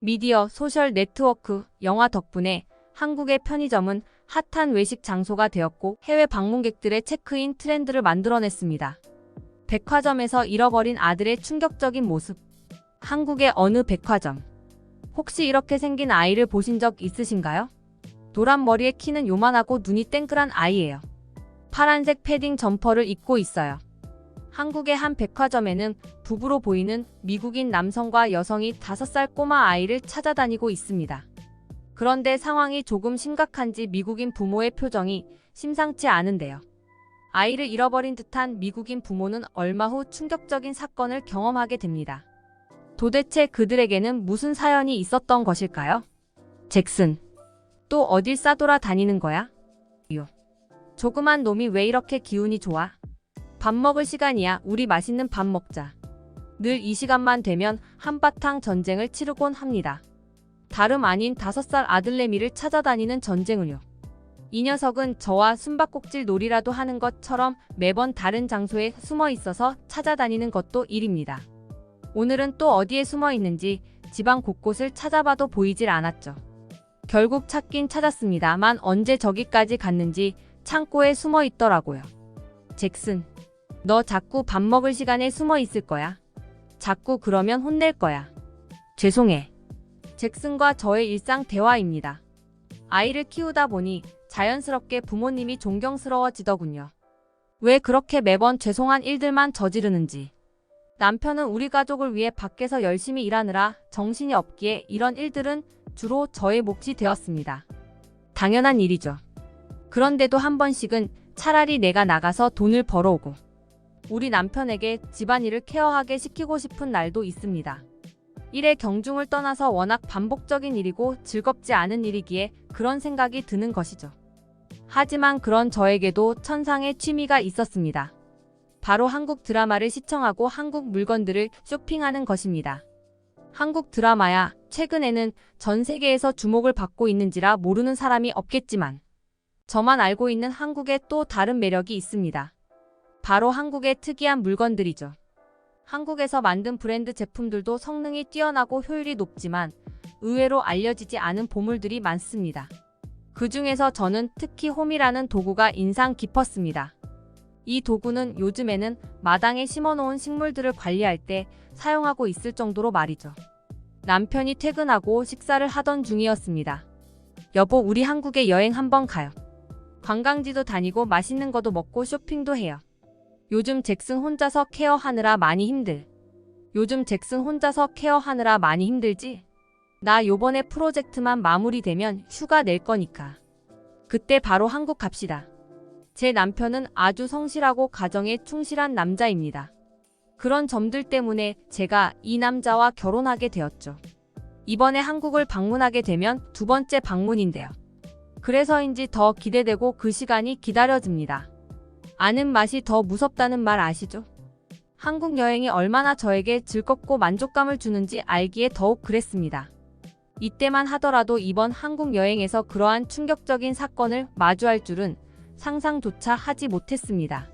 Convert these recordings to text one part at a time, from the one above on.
미디어, 소셜 네트워크, 영화 덕분에 한국의 편의점은 핫한 외식 장소가 되었고 해외 방문객들의 체크인 트렌드를 만들어냈습니다. 백화점에서 잃어버린 아들의 충격적인 모습. 한국의 어느 백화점. 혹시 이렇게 생긴 아이를 보신 적 있으신가요? 노란 머리에 키는 요만하고 눈이 땡그란 아이예요. 파란색 패딩 점퍼를 입고 있어요. 한국의 한 백화점에는 부부로 보이는 미국인 남성과 여성이 5살 꼬마 아이를 찾아다니고 있습니다. 그런데 상황이 조금 심각한지 미국인 부모의 표정이 심상치 않은데요. 아이를 잃어버린 듯한 미국인 부모는 얼마 후 충격적인 사건을 경험하게 됩니다. 도대체 그들에게는 무슨 사연이 있었던 것일까요? 잭슨, 또 어딜 싸돌아 다니는 거야? 조그만 놈이 왜 이렇게 기운이 좋아? 밥 먹을 시간이야. 우리 맛있는 밥 먹자. 늘 이 시간만 되면 한바탕 전쟁을 치르곤 합니다. 다름 아닌 5살 아들내미를 찾아다니는 전쟁을요. 이 녀석은 저와 숨바꼭질 놀이라도 하는 것처럼 매번 다른 장소에 숨어 있어서 찾아다니는 것도 일입니다. 오늘은 또 어디에 숨어 있는지 집안 곳곳을 찾아봐도 보이질 않았죠. 결국 찾긴 찾았습니다만 언제 저기까지 갔는지 창고에 숨어 있더라고요. 잭슨, 너 자꾸 밥 먹을 시간에 숨어 있을 거야. 자꾸 그러면 혼낼 거야. 죄송해. 잭슨과 저의 일상 대화입니다. 아이를 키우다 보니 자연스럽게 부모님이 존경스러워지더군요. 왜 그렇게 매번 죄송한 일들만 저지르는지. 남편은 우리 가족을 위해 밖에서 열심히 일하느라 정신이 없기에 이런 일들은 주로 저의 몫이 되었습니다. 당연한 일이죠. 그런데도 한 번씩은 차라리 내가 나가서 돈을 벌어오고 우리 남편에게 집안일을 케어하게 시키고 싶은 날도 있습니다. 일의 경중을 떠나서 워낙 반복적인 일이고 즐겁지 않은 일이기에 그런 생각이 드는 것이죠. 하지만 그런 저에게도 천상의 취미가 있었습니다. 바로 한국 드라마를 시청하고 한국 물건들을 쇼핑하는 것입니다. 한국 드라마야 최근에는 전 세계에서 주목을 받고 있는지라 모르는 사람이 없겠지만 저만 알고 있는 한국에 또 다른 매력이 있습니다. 바로 한국의 특이한 물건들이죠. 한국에서 만든 브랜드 제품들도 성능이 뛰어나고 효율이 높지만 의외로 알려지지 않은 보물들이 많습니다. 그 중에서 저는 특히 홈이라는 도구가 인상 깊었습니다. 이 도구는 요즘에는 마당에 심어놓은 식물들을 관리할 때 사용하고 있을 정도로 말이죠. 남편이 퇴근하고 식사를 하던 중이었습니다. 여보, 우리 한국에 여행 한번 가요. 관광지도 다니고 맛있는 것도 먹고 쇼핑도 해요. 요즘 잭슨 혼자서 케어하느라 많이 힘들지? 나 요번에 프로젝트만 마무리되면 휴가 낼 거니까. 그때 바로 한국 갑시다. 제 남편은 아주 성실하고 가정에 충실한 남자입니다. 그런 점들 때문에 제가 이 남자와 결혼하게 되었죠. 이번에 한국을 방문하게 되면 2번째 방문인데요. 그래서인지 더 기대되고 그 시간이 기다려집니다. 아는 맛이 더 무섭다는 말 아시죠? 한국 여행이 얼마나 저에게 즐겁고 만족감을 주는지 알기에 더욱 그랬습니다. 이때만 하더라도 이번 한국 여행에서 그러한 충격적인 사건을 마주할 줄은 상상조차 하지 못했습니다.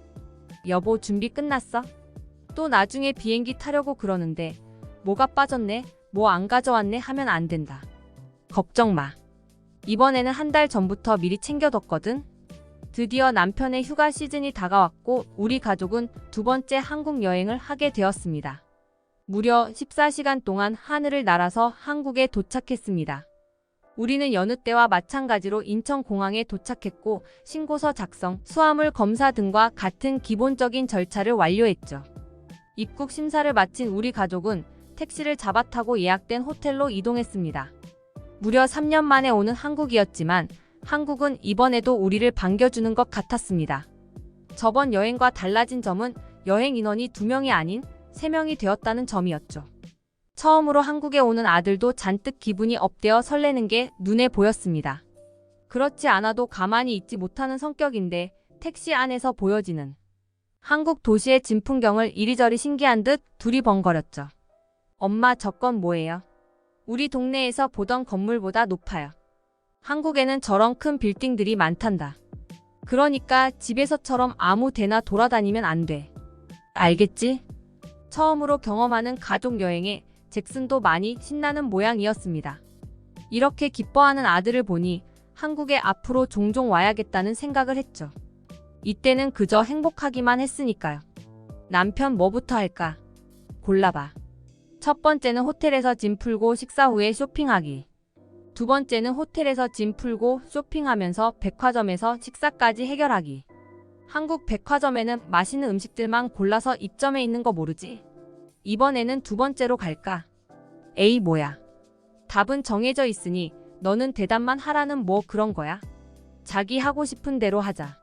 여보, 준비 끝났어? 또 나중에 비행기 타려고 그러는데 뭐가 빠졌네, 뭐 안 가져왔네 하면 안 된다. 걱정 마. 이번에는 한 달 전부터 미리 챙겨뒀거든. 드디어 남편의 휴가 시즌이 다가왔고 우리 가족은 2번째 한국 여행을 하게 되었습니다. 무려 14시간 동안 하늘을 날아서 한국에 도착했습니다. 우리는 여느 때와 마찬가지로 인천공항에 도착했고 신고서 작성, 수화물 검사 등과 같은 기본적인 절차를 완료했죠. 입국 심사를 마친 우리 가족은 택시를 잡아 타고 예약된 호텔로 이동했습니다. 무려 3년 만에 오는 한국이었지만 한국은 이번에도 우리를 반겨주는 것 같았습니다. 저번 여행과 달라진 점은 여행 인원이 2명이 아닌 3명이 되었다는 점이었죠. 처음으로 한국에 오는 아들도 잔뜩 기분이 업되어 설레는 게 눈에 보였습니다. 그렇지 않아도 가만히 있지 못하는 성격인데 택시 안에서 보여지는 한국 도시의 진풍경을 이리저리 신기한 듯 두리번거렸죠. 엄마, 저 건 뭐예요? 우리 동네에서 보던 건물보다 높아요. 한국에는 저런 큰 빌딩들이 많단다. 그러니까 집에서처럼 아무 데나 돌아다니면 안 돼. 알겠지? 처음으로 경험하는 가족 여행에 잭슨도 많이 신나는 모양이었습니다. 이렇게 기뻐하는 아들을 보니 한국에 앞으로 종종 와야겠다는 생각을 했죠. 이때는 그저 행복하기만 했으니까요. 남편 뭐부터 할까? 골라봐. 첫 번째는 호텔에서 짐 풀고 식사 후에 쇼핑하기. 두 번째는 호텔에서 짐 풀고 쇼핑하면서 백화점에서 식사까지 해결하기. 한국 백화점에는 맛있는 음식들만 골라서 입점해 있는 거 모르지? 이번에는 두 번째로 갈까? 에이 뭐야. 답은 정해져 있으니 너는 대답만 하라는 뭐 그런 거야? 자기 하고 싶은 대로 하자.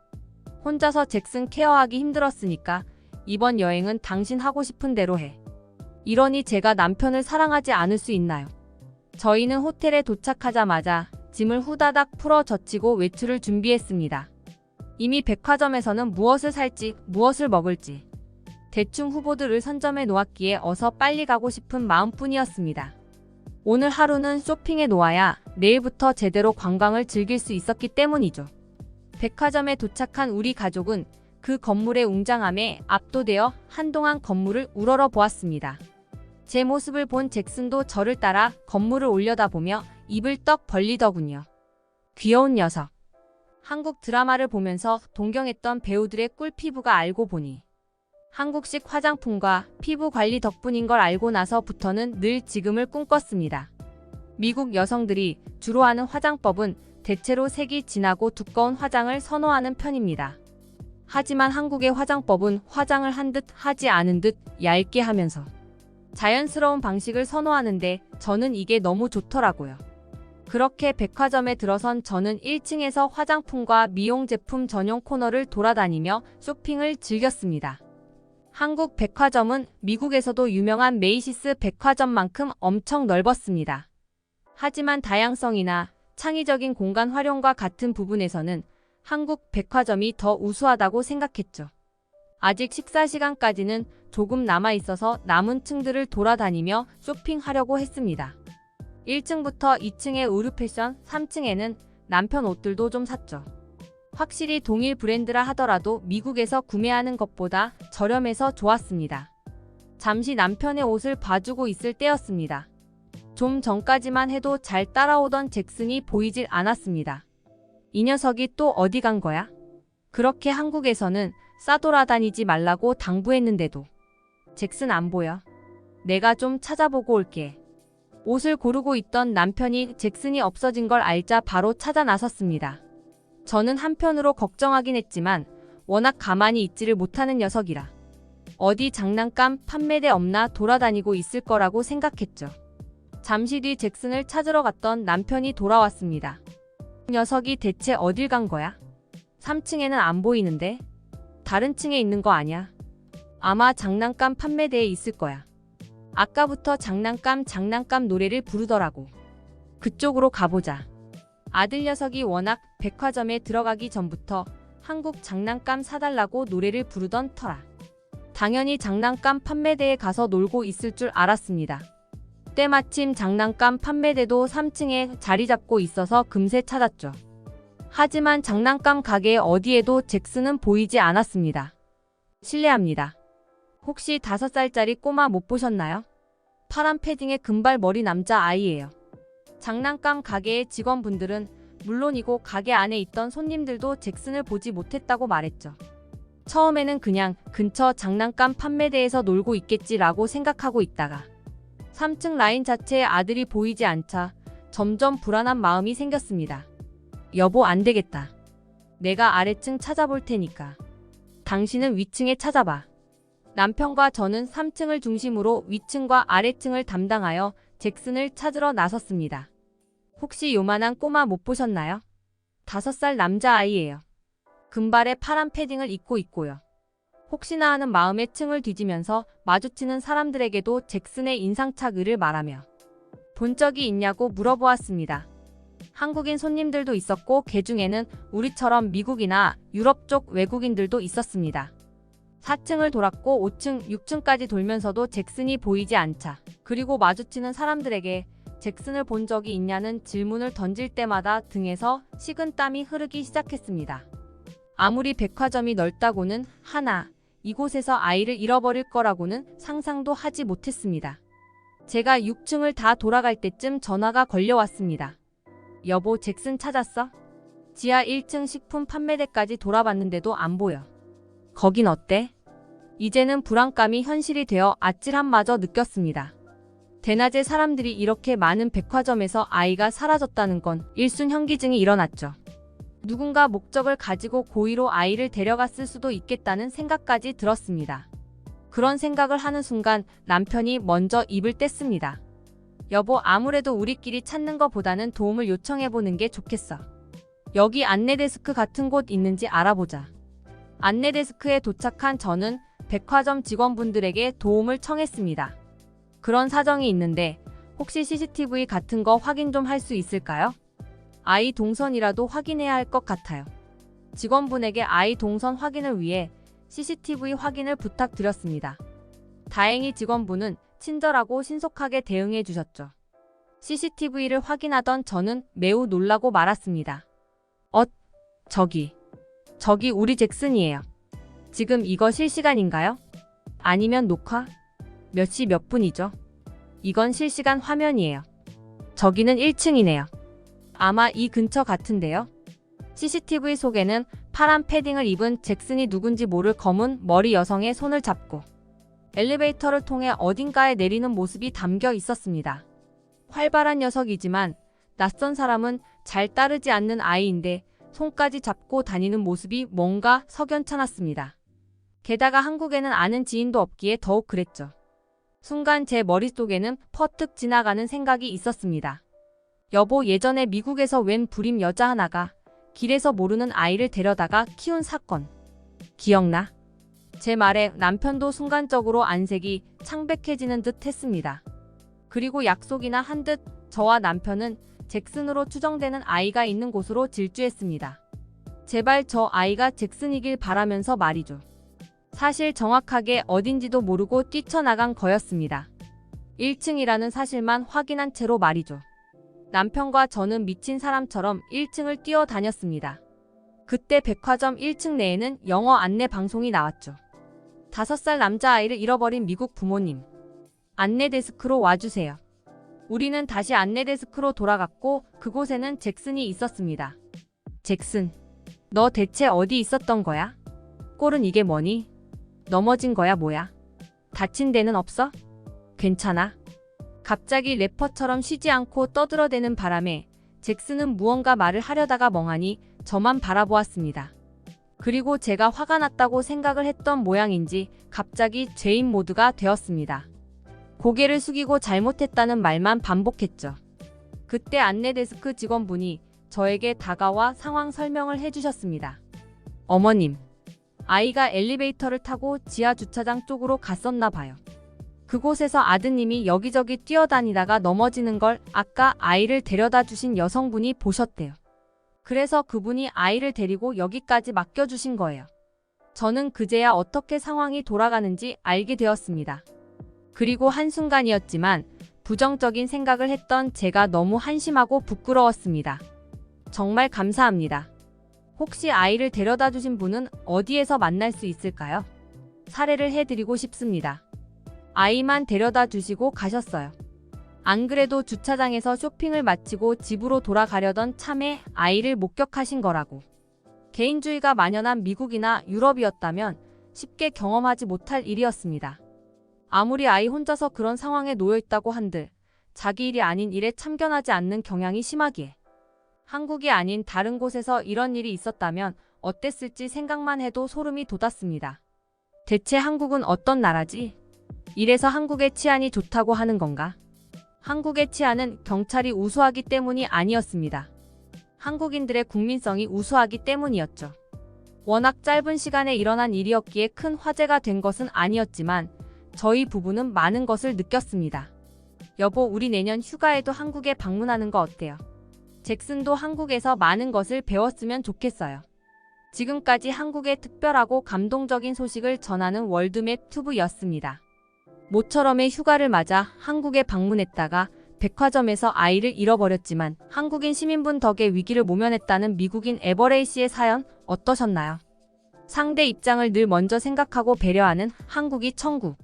혼자서 잭슨 케어하기 힘들었으니까 이번 여행은 당신 하고 싶은 대로 해. 이러니 제가 남편을 사랑하지 않을 수 있나요? 저희는 호텔에 도착하자마자 짐을 후다닥 풀어 젖히고 외출을 준비했습니다. 이미 백화점에서는 무엇을 살지, 무엇을 먹을지 대충 후보들을 선점해 놓았기에 어서 빨리 가고 싶은 마음뿐이었습니다. 오늘 하루는 쇼핑해 놓아야 내일부터 제대로 관광을 즐길 수 있었기 때문이죠. 백화점에 도착한 우리 가족은 그 건물의 웅장함에 압도되어 한동안 건물을 우러러 보았습니다. 제 모습을 본 잭슨도 저를 따라 건물을 올려다보며 입을 떡 벌리더군요. 귀여운 녀석. 한국 드라마를 보면서 동경했던 배우들의 꿀피부가 알고 보니 한국식 화장품과 피부 관리 덕분인 걸 알고 나서부터는 늘 지금을 꿈꿨습니다. 미국 여성들이 주로 하는 화장법은 대체로 색이 진하고 두꺼운 화장을 선호하는 편입니다. 하지만 한국의 화장법은 화장을 한 듯 하지 않은 듯 얇게 하면서 자연스러운 방식을 선호하는데 저는 이게 너무 좋더라고요. 그렇게 백화점에 들어선 저는 1층에서 화장품과 미용 제품 전용 코너를 돌아다니며 쇼핑을 즐겼습니다. 한국 백화점은 미국에서도 유명한 메이시스 백화점만큼 엄청 넓었습니다. 하지만 다양성이나 창의적인 공간 활용과 같은 부분에서는 한국 백화점이 더 우수하다고 생각했죠. 아직 식사 시간까지는 조금 남아 있어서 남은 층들을 돌아다니며 쇼핑하려고 했습니다. 1층부터 2층의 의류 패션, 3층에는 남편 옷들도 좀 샀죠. 확실히 동일 브랜드라 하더라도 미국에서 구매하는 것보다 저렴해서 좋았습니다. 잠시 남편의 옷을 봐주고 있을 때였습니다. 좀 전까지만 해도 잘 따라오던 잭슨이 보이질 않았습니다. 이 녀석이 또 어디 간 거야? 그렇게 한국에서는 싸돌아다니지 말라고 당부했는데도. 잭슨 안 보여. 내가 좀 찾아보고 올게. 옷을 고르고 있던 남편이 잭슨이 없어진 걸 알자 바로 찾아 나섰습니다. 저는 한편으로 걱정하긴 했지만 워낙 가만히 있지를 못하는 녀석이라 어디 장난감 판매대 없나 돌아다니고 있을 거라고 생각했죠. 잠시 뒤 잭슨을 찾으러 갔던 남편이 돌아왔습니다. 그 녀석이 대체 어딜 간 거야? 3층에는 안 보이는데? 다른 층에 있는 거 아냐? 아마 장난감 판매대에 있을 거야. 아까부터 장난감 노래를 부르더라고. 그쪽으로 가보자. 아들 녀석이 워낙 백화점에 들어가기 전부터 한국 장난감 사달라고 노래를 부르던 터라 당연히 장난감 판매대에 가서 놀고 있을 줄 알았습니다. 때마침 장난감 판매대도 3층에 자리 잡고 있어서 금세 찾았죠. 하지만 장난감 가게 어디에도 잭슨은 보이지 않았습니다. 실례합니다. 혹시 5살짜리 꼬마 못 보셨나요? 파란 패딩의 금발 머리 남자 아이예요. 장난감 가게의 직원분들은 물론이고 가게 안에 있던 손님들도 잭슨을 보지 못했다고 말했죠. 처음에는 그냥 근처 장난감 판매대에서 놀고 있겠지라고 생각하고 있다가 3층 라인 자체에 아들이 보이지 않자 점점 불안한 마음이 생겼습니다. 여보 안 되겠다. 내가 아래층 찾아볼 테니까. 당신은 위층에 찾아봐. 남편과 저는 3층을 중심으로 위층과 아래층을 담당하여 잭슨을 찾으러 나섰습니다. 혹시 요만한 꼬마 못 보셨나요? 5살 남자아이예요. 금발에 파란 패딩을 입고 있고요. 혹시나 하는 마음에 층을 뒤지면서 마주치는 사람들에게도 잭슨의 인상착 의를 말하며 본 적이 있냐고 물어보았습니다. 한국인 손님들도 있었고 그 중에는 우리처럼 미국이나 유럽 쪽 외국인들도 있었습니다. 4층을 돌았고 5층, 6층까지 돌면서도 잭슨이 보이지 않자 그리고 마주치는 사람들에게 잭슨을 본 적이 있냐는 질문을 던질 때마다 등에서 식은땀이 흐르기 시작했습니다. 아무리 백화점이 넓다고는 하나 이곳에서 아이를 잃어버릴 거라고는 상상도 하지 못했습니다. 제가 6층을 다 돌아갈 때쯤 전화가 걸려왔습니다. 여보, 잭슨 찾았어? 지하 1층 식품 판매대까지 돌아봤는데도 안 보여. 거긴 어때? 이제는 불안감이 현실이 되어 아찔함마저 느꼈습니다. 대낮에 사람들이 이렇게 많은 백화점에서 아이가 사라졌다는 건 일순현기증이 일어났죠. 누군가 목적을 가지고 고의로 아이를 데려갔을 수도 있겠다는 생각까지 들었습니다. 그런 생각을 하는 순간 남편이 먼저 입을 뗐습니다. 여보, 아무래도 우리끼리 찾는 것보다는 도움을 요청해보는 게 좋겠어. 여기 안내데스크 같은 곳 있는지 알아보자. 안내데스크에 도착한 저는 백화점 직원분들에게 도움을 청했습니다. 그런 사정이 있는데 혹시 CCTV 같은 거 확인 좀 할 수 있을까요? 아이 동선이라도 확인해야 할 것 같아요. 직원분에게 아이 동선 확인을 위해 CCTV 확인을 부탁드렸습니다. 다행히 직원분은 친절하고 신속하게 대응해 주셨죠. CCTV를 확인하던 저는 매우 놀라고 말았습니다. 저기 우리 잭슨이에요. 지금 이거 실시간인가요? 아니면 녹화? 몇 시 몇 분이죠? 이건 실시간 화면이에요. 저기는 1층이네요. 아마 이 근처 같은데요. CCTV 속에는 파란 패딩을 입은 잭슨이 누군지 모를 검은 머리 여성의 손을 잡고 엘리베이터를 통해 어딘가에 내리는 모습이 담겨 있었습니다. 활발한 녀석이지만 낯선 사람은 잘 따르지 않는 아이인데 손까지 잡고 다니는 모습이 뭔가 석연찮았습니다. 게다가 한국에는 아는 지인도 없기에 더욱 그랬죠. 순간 제 머릿속에는 퍼뜩 지나가는 생각이 있었습니다. 여보, 예전에 미국에서 웬 불임 여자 하나가 길에서 모르는 아이를 데려다가 키운 사건 기억나? 제 말에 남편도 순간적으로 안색이 창백해지는 듯 했습니다. 그리고 약속이나 한 듯 저와 남편은 잭슨으로 추정되는 아이가 있는 곳으로 질주했습니다. 제발 저 아이가 잭슨이길 바라면서 말이죠. 사실 정확하게 어딘지도 모르고 뛰쳐나간 거였습니다. 1층이라는 사실만 확인한 채로 말이죠. 남편과 저는 미친 사람처럼 1층을 뛰어다녔습니다. 그때 백화점 1층 내에는 영어 안내 방송이 나왔죠. 5살 남자아이를 잃어버린 미국 부모님. 안내데스크로 와주세요. 우리는 다시 안내데스크로 돌아갔고 그곳에는 잭슨이 있었습니다. 잭슨, 너 대체 어디 있었던 거야? 꼴은 이게 뭐니? 넘어진 거야 뭐야? 다친 데는 없어? 괜찮아? 갑자기 래퍼처럼 쉬지 않고 떠들어대는 바람에 잭슨은 무언가 말을 하려다가 멍하니 저만 바라보았습니다. 그리고 제가 화가 났다고 생각을 했던 모양인지 갑자기 죄인 모드가 되었습니다. 고개를 숙이고 잘못했다는 말만 반복했죠. 그때 안내데스크 직원분이 저에게 다가와 상황 설명을 해주셨습니다. 어머님, 아이가 엘리베이터를 타고 지하 주차장 쪽으로 갔었나 봐요. 그곳에서 아드님이 여기저기 뛰어다니다가 넘어지는 걸 아까 아이를 데려다 주신 여성분이 보셨대요. 그래서 그분이 아이를 데리고 여기까지 맡겨주신 거예요. 저는 그제야 어떻게 상황이 돌아가는지 알게 되었습니다. 그리고 한순간이었지만 부정적인 생각을 했던 제가 너무 한심하고 부끄러웠습니다. 정말 감사합니다. 혹시 아이를 데려다 주신 분은 어디에서 만날 수 있을까요? 사례를 해드리고 싶습니다. 아이만 데려다 주시고 가셨어요. 안 그래도 주차장에서 쇼핑을 마치고 집으로 돌아가려던 참에 아이를 목격하신 거라고. 개인주의가 만연한 미국이나 유럽이었다면 쉽게 경험하지 못할 일이었습니다. 아무리 아이 혼자서 그런 상황에 놓여있다고 한들 자기 일이 아닌 일에 참견하지 않는 경향이 심하기에 한국이 아닌 다른 곳에서 이런 일이 있었다면 어땠을지 생각만 해도 소름이 돋았습니다. 대체 한국은 어떤 나라지? 이래서 한국의 치안이 좋다고 하는 건가? 한국의 치안은 경찰이 우수하기 때문이 아니었습니다. 한국인들의 국민성이 우수하기 때문이었죠. 워낙 짧은 시간에 일어난 일이었기에 큰 화제가 된 것은 아니었지만 저희 부부는 많은 것을 느꼈습니다. 여보, 우리 내년 휴가에도 한국에 방문하는 거 어때요? 잭슨도 한국에서 많은 것을 배웠으면 좋겠어요. 지금까지 한국의 특별하고 감동적인 소식을 전하는 월드맵 튜브였습니다. 모처럼의 휴가를 맞아 한국에 방문했다가 백화점에서 아이를 잃어버렸지만 한국인 시민분 덕에 위기를 모면했다는 미국인 에버레이 씨의 사연 어떠셨나요? 상대 입장을 늘 먼저 생각하고 배려하는 한국이 천국.